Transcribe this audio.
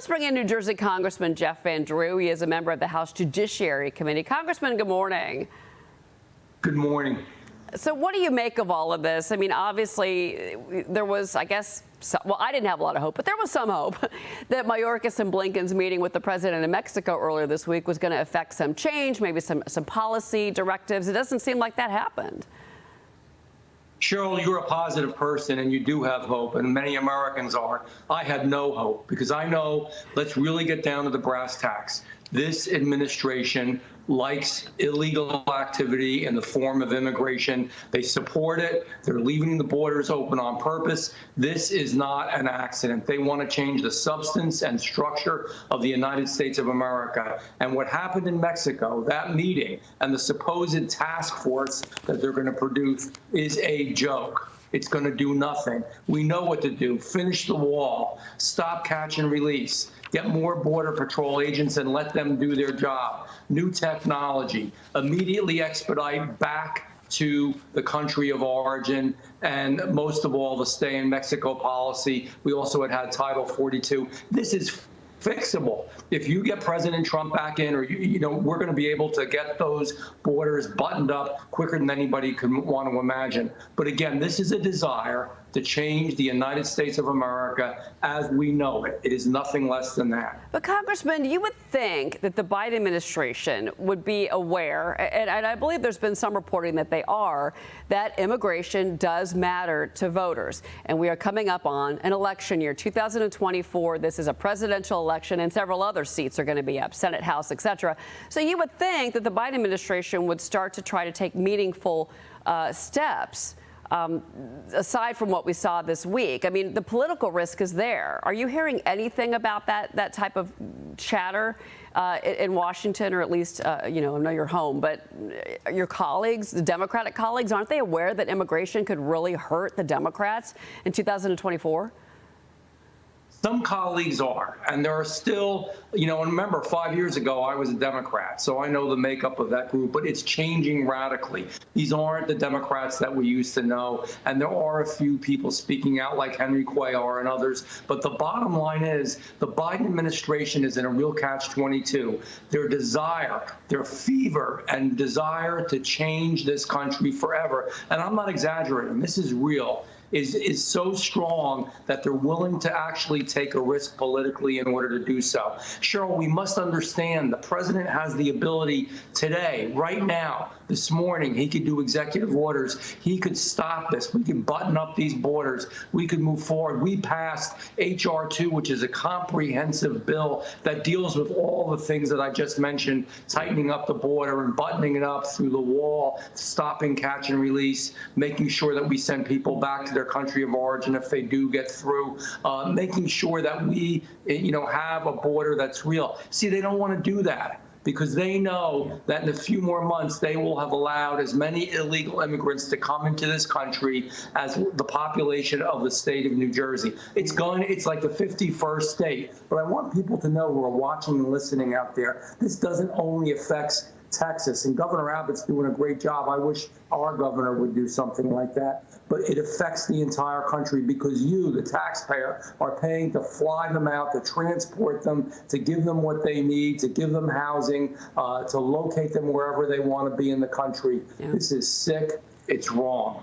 Let's bring in New Jersey Congressman Jeff Van Drew. He is a member of the House Judiciary Committee. Congressman, good morning. Good morning. So what do you make of all of this? I mean, obviously, there was, I guess, well, I didn't have a lot of hope, but there was some hope that Mayorkas and Blinken's meeting with the president of Mexico earlier this week was going to affect some change, maybe some policy directives. It doesn't seem like that happened. Cheryl, you're a positive person and you do have hope, and many Americans are. I had no hope because I know, let's really get down to the brass tacks. This administration likes illegal activity in the form of immigration. They support it. They're leaving the borders open on purpose. This is not an accident. They want to change the substance and structure of the United States of America. And what happened in Mexico, that meeting and the supposed task force that they're going to produce is a joke. It's going to do nothing. We know what to do. Finish the wall. Stop, catch, and release. Get more Border Patrol agents and let them do their job. New technology. Immediately expedite back to the country of origin, and most of all, the stay in Mexico policy. We also had Title 42. This is fixable. If you get President Trump back in, or we're going to be able to get those borders buttoned up quicker than anybody could want to imagine. But again, this is a desire to change the United States of America as we know it. It is nothing less than that. But Congressman, you would think that the Biden administration would be aware, and I believe there's been some reporting that they are, that immigration does matter to voters. And we are coming up on an election year, 2024. This is a presidential election, and several other seats are going to be up, Senate, House, etc. So you would think that the Biden administration would start to try to take meaningful steps aside from what we saw this week. I mean, the political risk is there. Are you hearing anything about that type of chatter in Washington, or at least, I know you're home, but your colleagues, the Democratic colleagues, aren't they aware that immigration could really hurt the Democrats in 2024? Some colleagues are, and there are still, and remember, 5 years ago, I was a Democrat, so I know the makeup of that group, but it's changing radically. These aren't the Democrats that we used to know, and there are a few people speaking out like Henry Cuellar and others, but the bottom line is the Biden administration is in a real catch-22. Their desire, their fever and desire to change this country forever, and I'm not exaggerating, this is real, is so strong that they're willing to actually take a risk politically in order to do so. Cheryl, we must understand the president has the ability today, right now, this morning, he could do executive orders. He could stop this. We could button up these borders. We could move forward. We passed H.R. 2, which is a comprehensive bill that deals with all the things that I just mentioned, tightening up the border and buttoning it up through the wall, stopping catch and release, making sure that we send people back to their country of origin if they do get through, making sure that we, have a border that's real. See, they don't want to do that because they know that in a few more months they will have allowed as many illegal immigrants to come into this country as the population of the state of New Jersey. It's like the 51st state. But I want people to know who are watching and listening out there, this doesn't only affect Texas, and Governor Abbott's doing a great job. I wish our governor would do something like that. But it affects the entire country because you, the taxpayer, are paying to fly them out, to transport them, to give them what they need, to give them housing, to locate them wherever they want to be in the country. Yeah. This is sick. It's wrong.